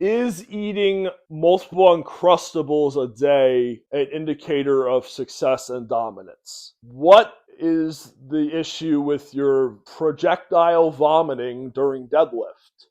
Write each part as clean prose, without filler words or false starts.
Is eating multiple Uncrustables a day an indicator of success and dominance? What is the issue with your projectile vomiting during deadlift?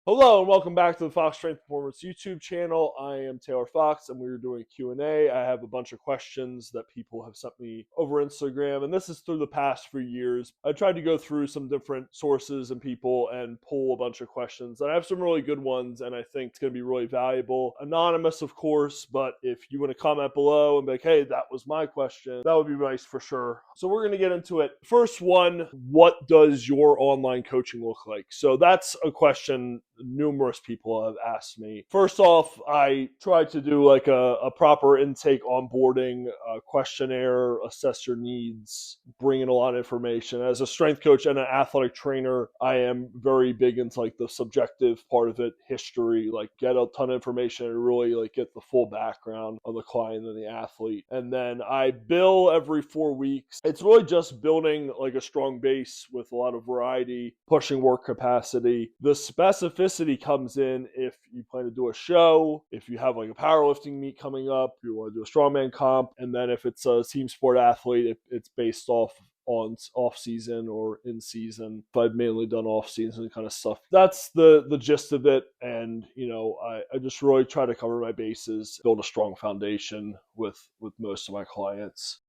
Hello and welcome back to the Fox Strength Performance YouTube channel. I am Taylor Fox and we're doing a Q&A. I have a bunch of questions that people have sent me over Instagram, and this is through the past few years. I tried to go through some different sources and people and pull a bunch of questions. And I have some really good ones and I think it's going to be really valuable. Anonymous, of course, but if you want to comment below and be like, hey, that was my question, that would be nice for sure. So we're going to get into it. First one, what does your online coaching look like? So that's a question numerous people have asked me. First off, I try to do like a proper intake onboarding questionnaire, assess your needs, bring in a lot of information. As a strength coach and an athletic trainer, I am very big into like the subjective part of it, history, like get a ton of information and really like get the full background of the client and the athlete. And then I bill every 4 weeks. It's really just building like a strong base with a lot of variety, pushing work capacity. The specificity comes in if you plan to do a show, if you have like a powerlifting meet coming up, if you want to do a strongman comp, and then if it's a team sport athlete, it's based off on off season or in season. But I've mainly done off season kind of stuff. That's the gist of it. And I just really try to cover my bases, build a strong foundation with most of my clients.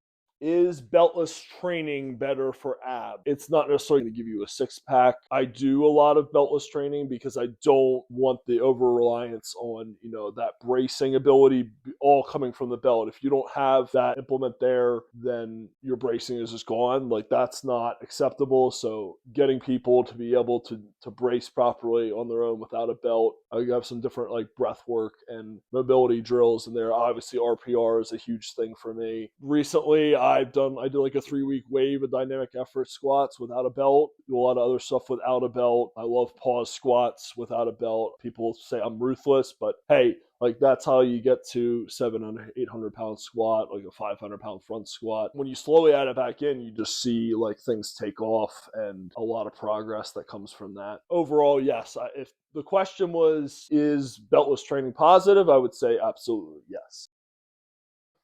Is beltless training better for abs? It's not necessarily going to give you a six pack. I do a lot of beltless training because I don't want the over reliance on, that bracing ability all coming from the belt. If you don't have that implement there, then your bracing is just gone. Like that's not acceptable. So getting people to be able to brace properly on their own without a belt. I have some different like breath work and mobility drills in there. Obviously RPR is a huge thing for me. Recently, I did like a 3-week wave of dynamic effort squats without a belt. Do a lot of other stuff without a belt. I love pause squats without a belt. People say I'm ruthless, but hey, like that's how you get to 700, 800 pound squat, like a 500 pound front squat. When you slowly add it back in, you just see like things take off and a lot of progress that comes from that. Overall, yes. If the question was, is beltless training positive? I would say absolutely yes.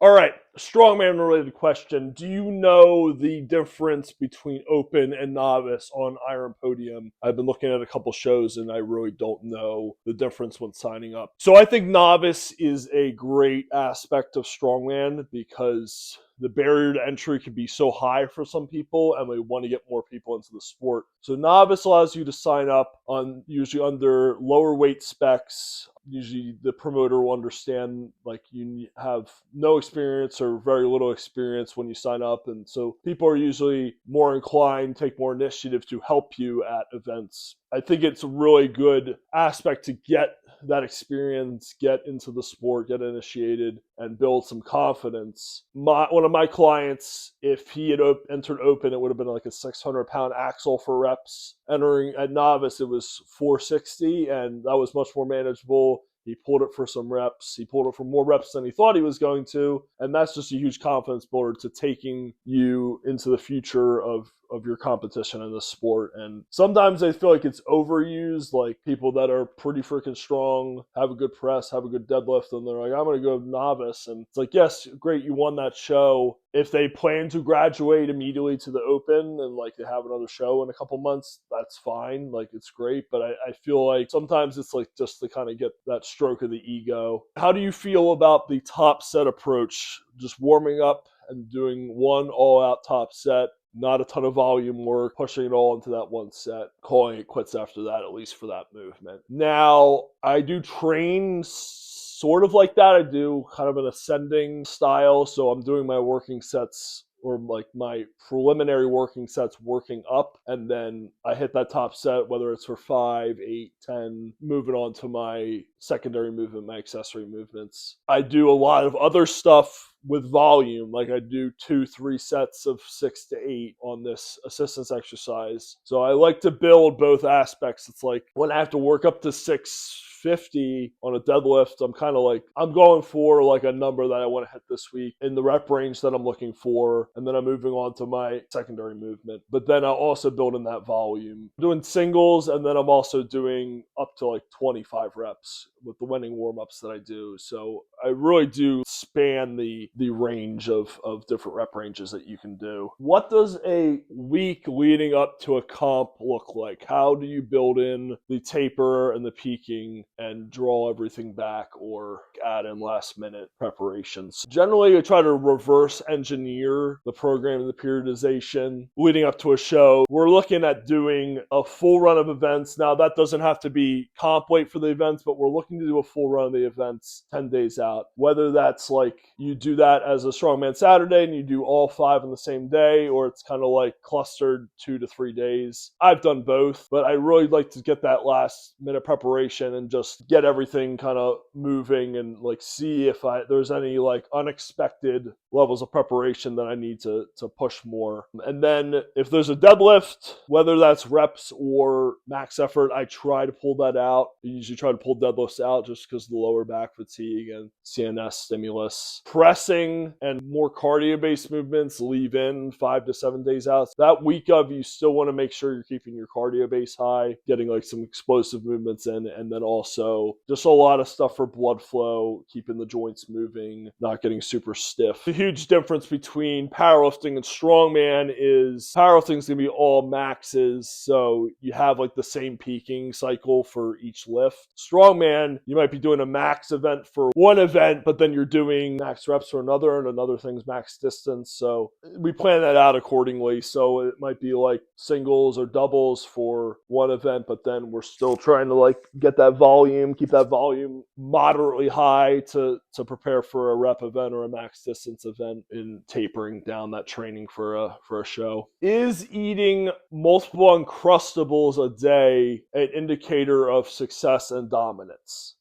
All right, strongman related question. Do you know the difference between open and novice on Iron Podium? I've been looking at a couple shows and I really don't know the difference when signing up. So I think novice is a great aspect of strongman because the barrier to entry can be so high for some people and they want to get more people into the sport. So novice allows you to sign up on usually under lower weight specs. Usually the promoter will understand like you have no experience or very little experience when you sign up. And so people are usually more inclined, take more initiative to help you at events. I think it's a really good aspect to get that experience, get into the sport, get initiated, and build some confidence. One of my clients, if he had entered open, it would have been like a 600-pound axle for reps. Entering at novice, it was 460, and that was much more manageable. He pulled it for some reps. He pulled it for more reps than he thought he was going to. And that's just a huge confidence builder to taking you into the future of your competition in the sport. And sometimes I feel like it's overused, like people that are pretty freaking strong, have a good press, have a good deadlift, and they're like, I'm going to go novice. And it's like, yes, great, you won that show. If they plan to graduate immediately to the open and like they have another show in a couple months, that's fine. Like it's great. But I feel like sometimes it's like just to kind of get that stroke of the ego. How do you feel about the top set approach? Just warming up and doing one all out top set, not a ton of volume work, pushing it all into that one set, calling it quits after that, at least for that movement. Now, I do train sort of like that. I do kind of an ascending style. So I'm doing my working sets or like my preliminary working sets working up. And then I hit that top set, whether it's for 5, 8, 10, moving on to my secondary movement, my accessory movements. I do a lot of other stuff with volume, like I do 2, 3 sets of 6 to 8 on this assistance exercise. So I like to build both aspects. It's like when I have to work up to 6 650 on a deadlift, I'm kind of like, I'm going for like a number that I want to hit this week in the rep range that I'm looking for. And then I'm moving on to my secondary movement. But then I'll also build in that volume. I'm doing singles, and then I'm also doing up to like 25 reps with the winning warm-ups that I do. So I really do span the range of different rep ranges that you can do. What does a week leading up to a comp look like? How do you build in the taper and the peaking and draw everything back or add in last minute preparations? Generally, I try to reverse engineer the program and the periodization leading up to a show. We're looking at doing a full run of events. Now, that doesn't have to be comp weight for the events, but we're looking to do a full run of the events 10 days out. Whether that's like you do that as a Strongman Saturday and you do all 5 on the same day, or it's kind of like clustered 2 to 3 days. I've done both, but I really like to get that last minute preparation and just get everything kind of moving and like see if there's any like unexpected levels of preparation that I need to push more. And then if there's a deadlift, whether that's reps or max effort, I try to pull that out. I usually try to pull deadlifts out just because of the lower back fatigue and CNS stimulus. Pressing and more cardio-based movements leave in 5 to 7 days out. That week of, you still want to make sure you're keeping your cardio base high, getting like some explosive movements in, and then also just a lot of stuff for blood flow, keeping the joints moving, not getting super stiff. The huge difference between powerlifting and strongman is powerlifting is going to be all maxes, so you have like the same peaking cycle for each lift. Strongman, you might be doing a max event for one event, but then you're doing max reps for another, and another thing's max distance. So we plan that out accordingly. So it might be like singles or doubles for one event, but then we're still trying to like get that volume, keep that volume moderately high to prepare for a rep event or a max distance event, and tapering down that training for a show. Is eating multiple Uncrustables a day an indicator of success and dominance?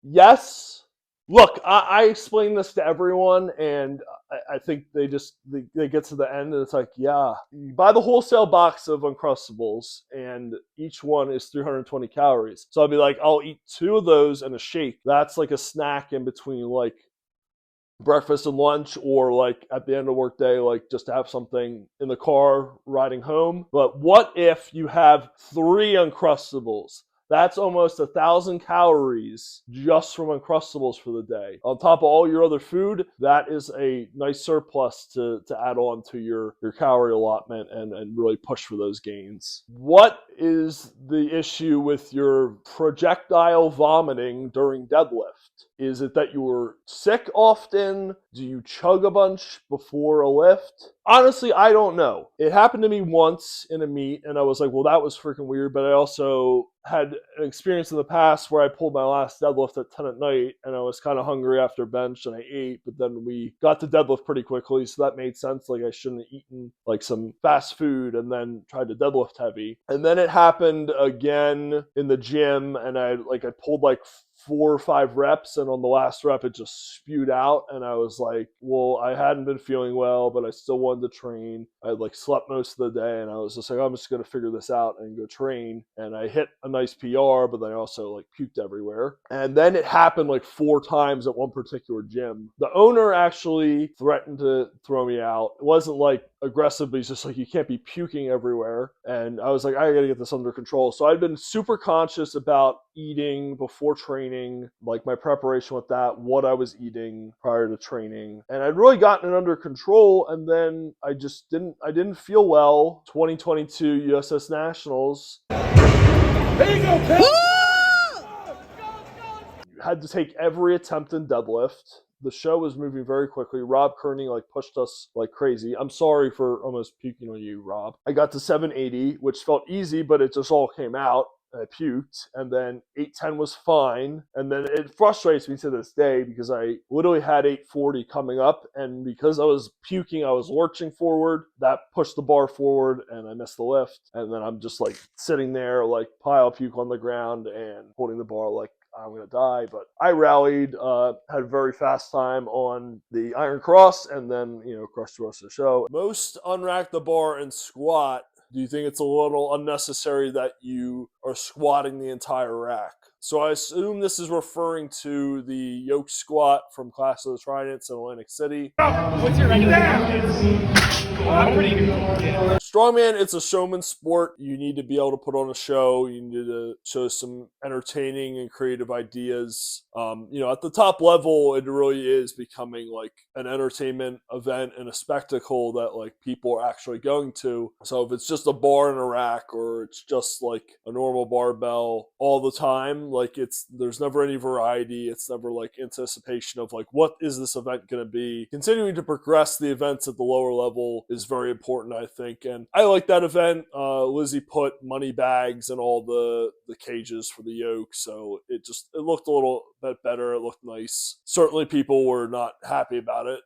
Yes. Look, I explain this to everyone, and I think they get to the end, and it's like, yeah, you buy the wholesale box of Uncrustables, and each one is 320 calories. So I'll be like, I'll eat 2 of those and a shake. That's like a snack in between like breakfast and lunch, or like at the end of work day, like just to have something in the car riding home. But what if you have 3 Uncrustables? That's almost 1,000 calories just from Uncrustables for the day. On top of all your other food, that is a nice surplus to add on to your calorie allotment and really push for those gains. What is the issue with your projectile vomiting during deadlift? Is it that you were sick often? Do you chug a bunch before a lift? Honestly, I don't know. It happened to me once in a meet, and I was like, well, that was freaking weird. But I also had an experience in the past where I pulled my last deadlift at 10 at night, and I was kind of hungry after bench, and I ate. But then we got to deadlift pretty quickly, so that made sense. Like I shouldn't have eaten like some fast food and then tried to deadlift heavy. And then it happened again in the gym, and I pulled like 4 or 5 reps, and on the last rep it just spewed out, and I was like, well, I hadn't been feeling well, but I still wanted to train. I had like slept most of the day, and I was just like, I'm just going to figure this out and go train. And I hit a nice PR, but then I also like puked everywhere. And then it happened like 4 times at one particular gym. The owner actually threatened to throw me out. It wasn't like aggressive, but he's just like, you can't be puking everywhere. And I was like, I gotta get this under control. So I'd been super conscious about eating before training, like my preparation with that, what I was eating prior to training. And I'd really gotten it under control, and then I didn't feel well. 2022 USS Nationals. There you go, Pep! Had to take every attempt in deadlift. The show was moving very quickly. Rob Kearney pushed us like crazy. I'm sorry for almost puking on you, Rob. I got to 780, which felt easy, but it just all came out. I puked, and then 810 was fine. And then it frustrates me to this day because I literally had 840 coming up, and because I was puking, I was lurching forward. That pushed the bar forward, and I missed the lift. And then I'm just like sitting there, like pile of puke on the ground and holding the bar like I'm going to die. But I rallied, had a very fast time on the Iron Cross, and then, crushed the rest of the show. Most unrack the bar and squat. Do you think it's a little unnecessary that you are squatting the entire rack. So I assume this is referring to the Yoke Squat from Clash of the Tridents in Atlantic City. What's your regular? I'm pretty good. Yeah. Strongman, it's a showman sport. You need to be able to put on a show. You need to show some entertaining and creative ideas. At the top level, it really is becoming like an entertainment event and a spectacle that like people are actually going to. So if it's just a bar and a rack, or it's just like a normal barbell all the time, like there's never any variety. It's never like anticipation of like, what is this event going to be? Continuing to progress the events at the lower level is very important, I think. And I like that event. Lizzie put money bags in all the cages for the yoke, so it looked a little bit better. It looked nice. Certainly people were not happy about it.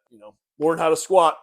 Learn how to squat.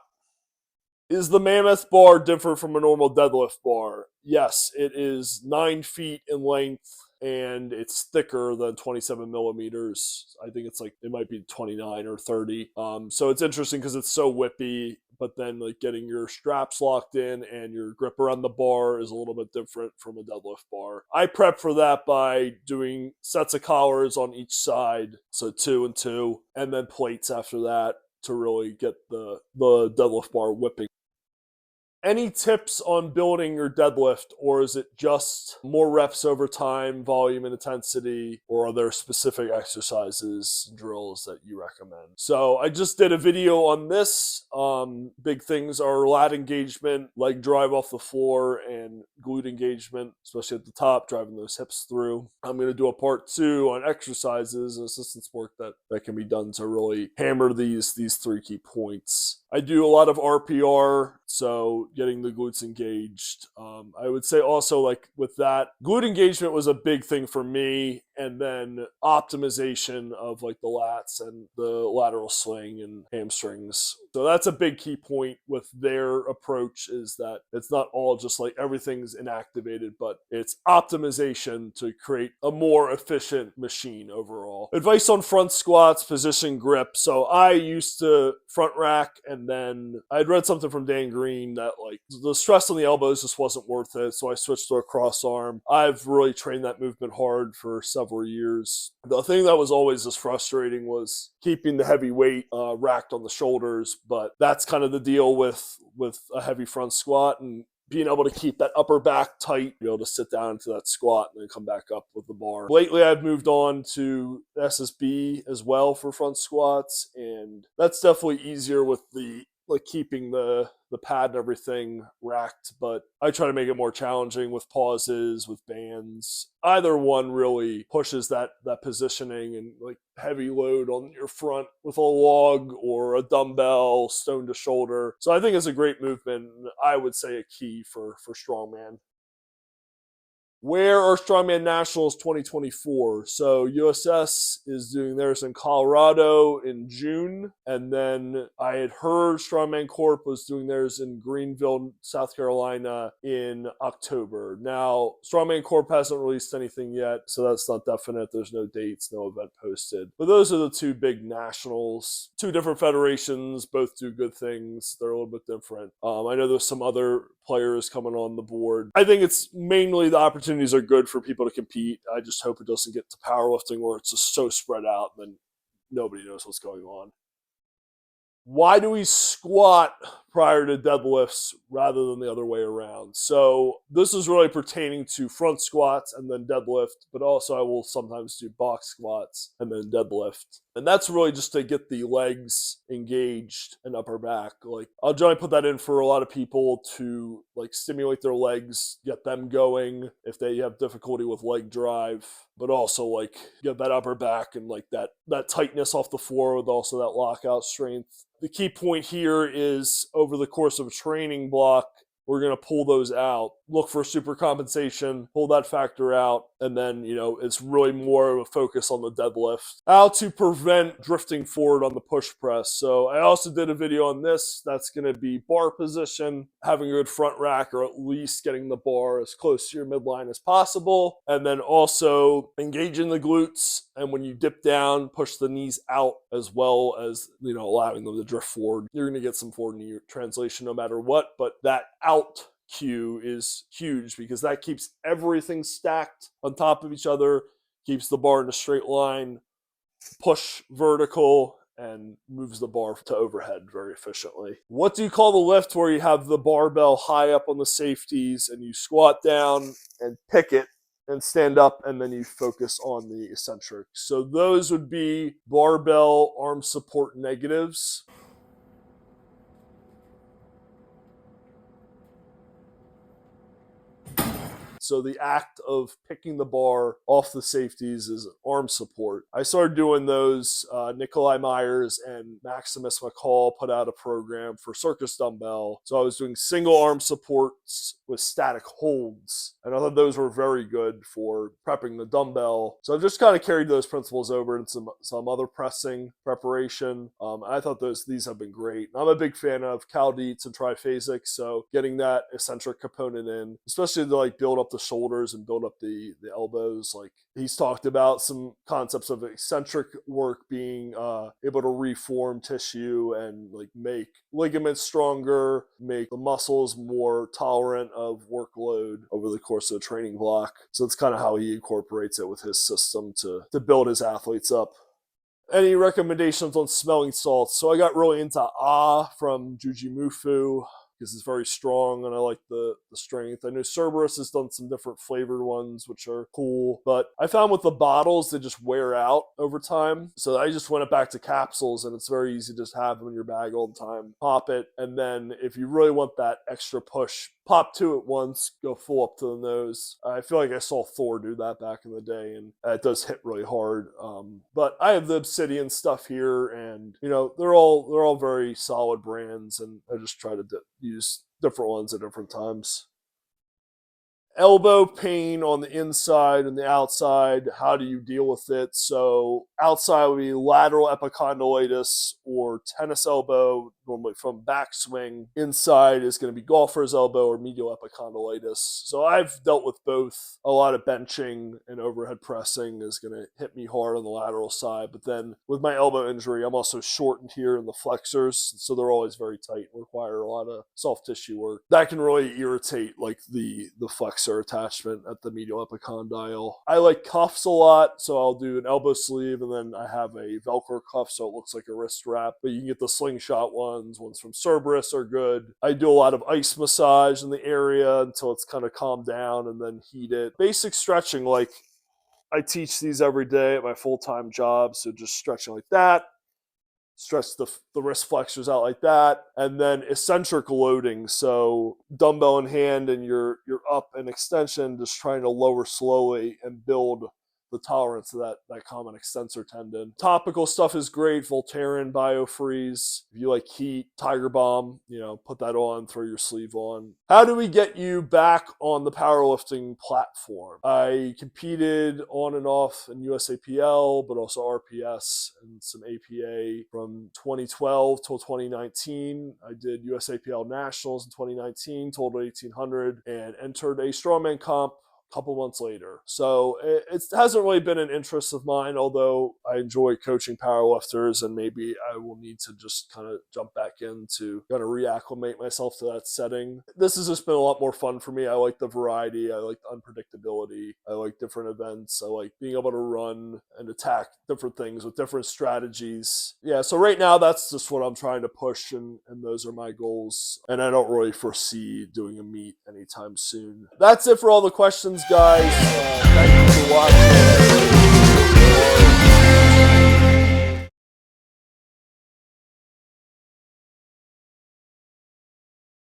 Is the Mammoth Bar different from a normal deadlift bar? Yes, it is 9 feet in length, and it's thicker than 27 millimeters. I think it might be 29 or 30. So it's interesting because it's so whippy, but then like getting your straps locked in and your grip around the bar is a little bit different from a deadlift bar. I prep for that by doing sets of collars on each side, so 2 and 2, and then plates after that to really get the deadlift bar whipping. Any tips on building your deadlift, or is it just more reps over time, volume and intensity, or are there specific exercises, drills that you recommend? So I just did a video on this. Big things are lat engagement, leg drive off the floor, and glute engagement, especially at the top, driving those hips through. I'm going to do a part 2 on exercises and assistance work that can be done to really hammer these 3 key points. I do a lot of RPR, so getting the glutes engaged. I would say also, like with that, glute engagement was a big thing for me, and then optimization of like the lats and the lateral swing and hamstrings. So that's a big key point with their approach, is that it's not all just like everything's inactivated, but it's optimization to create a more efficient machine overall. Advice on front squats, position, grip. So I used to front rack, and then I'd read something from Dan Green that like the stress on the elbows just wasn't worth it, so I switched to a cross arm. I've really trained that movement hard for several years. The thing that was always just frustrating was keeping the heavy weight racked on the shoulders, but that's kind of the deal with a heavy front squat, and being able to keep that upper back tight, be able to sit down into that squat and then come back up with the bar. Lately, I've moved on to SSB as well for front squats, and that's definitely easier with the like keeping the pad and everything racked, but I try to make it more challenging with pauses, with bands. Either one really pushes that positioning, and like heavy load on your front with a log or a dumbbell, stone to shoulder. So I think it's a great movement. I would say a key for strongman. Where are Strongman Nationals 2024? So USS is doing theirs in Colorado in June, and then I had heard Strongman Corp was doing theirs in Greenville, South Carolina in October. Now, Strongman Corp hasn't released anything yet, so that's not definite. There's no dates, no event posted. But those are the 2 big nationals. 2 different federations, both do good things. They're a little bit different. I know there's some other players coming on the board. I think it's mainly the opportunities are good for people to compete. I just hope it doesn't get to powerlifting where it's just so spread out and then nobody knows what's going on. Why do we squat prior to deadlifts rather than the other way around? So this is really pertaining to front squats and then deadlift, but also I will sometimes do box squats and then deadlift. And that's really just to get the legs engaged and upper back. Like I'll generally put that in for a lot of people to like stimulate their legs, get them going if they have difficulty with leg drive, but also like get that upper back and like that tightness off the floor with also that lockout strength. The key point here is over the course of a training block, we're going to pull those out, look for super compensation, pull that factor out, and then, it's really more of a focus on the deadlift. How to prevent drifting forward on the push press. So I also did a video on this. That's going to be bar position, having a good front rack, or at least getting the bar as close to your midline as possible. And then also engaging the glutes. And when you dip down, push the knees out as well as, allowing them to drift forward. You're going to get some forward knee translation no matter what, but that out cue is huge because that keeps everything stacked on top of each other, keeps the bar in a straight line, push vertical, and moves the bar to overhead very efficiently. What do you call the lift where you have the barbell high up on the safeties and you squat down and pick it and stand up, and then you focus on the eccentric? So those would be barbell arm support negatives. So the act of picking the bar off the safeties is arm support. I started doing those. Nikolai Myers and Maximus McCall put out a program for circus dumbbell. So I was doing single arm supports with static holds. And I thought those were very good for prepping the dumbbell. So I've just kind of carried those principles over into some other pressing preparation. I thought these have been great. I'm a big fan of Cal Dietz and triphasic. So getting that eccentric component in, especially to like build up the shoulders and build up the elbows. Like he's talked about some concepts of eccentric work being able to reform tissue and like make ligaments stronger, make the muscles more tolerant of workload over the course of a training block. So that's kind of how he incorporates it with his system to build his athletes up. Any recommendations on smelling salts? So I got really into from Jujimufu because it's very strong and I like the strength. I know Cerberus has done some different flavored ones, which are cool. But I found with the bottles, they just wear out over time. So I just went back to capsules, and it's very easy to just have them in your bag all the time. Pop it, and then if you really want that extra push, pop two at once, go full up to the nose. I feel like I saw Thor do that back in the day, and it does hit really hard. But I have the Obsidian stuff here, and they're all very solid brands, and I just try to use different ones at different times. Elbow pain on the inside and the outside, how do you deal with it? So outside would be lateral epicondylitis or tennis elbow, normally from backswing. Inside is going to be golfer's elbow or medial epicondylitis. So I've dealt with both. A lot of benching and overhead pressing is going to hit me hard on the lateral side. But then with my elbow injury, I'm also shortened here in the flexors. So they're always very tight and require a lot of soft tissue work. That can really irritate like the flexor attachment at the medial epicondyle. I like cuffs a lot, so I'll do an elbow sleeve, and then I have a Velcro cuff so it looks like a wrist wrap, but you can get the slingshot ones from Cerberus are good. I do a lot of ice massage in the area until it's kind of calmed down, and then heat it. Basic stretching, like I teach these every day at my full-time job, so just stretching like that. Stretch the wrist flexors out like that, and then eccentric loading. So dumbbell in hand, and you're up and extension, just trying to lower slowly and build the tolerance of that common extensor tendon. Topical stuff is great. Voltaren, BioFreeze. If you like heat, Tiger Balm, put that on, throw your sleeve on. How do we get you back on the powerlifting platform? I competed on and off in USAPL, but also RPS and some APA from 2012 till 2019. I did USAPL Nationals in 2019, total 1,800, and entered a strongman comp couple months later. So it hasn't really been an interest of mine, although I enjoy coaching powerlifters, and maybe I will need to just kind of jump back in to kind of reacclimate myself to that setting. This has just been a lot more fun for me. I like the variety. I like the unpredictability. I like different events. I like being able to run and attack different things with different strategies. Yeah, so right now that's just what I'm trying to push, and those are my goals. And I don't really foresee doing a meet anytime soon. That's it for all the questions, guys. Thank you for watching.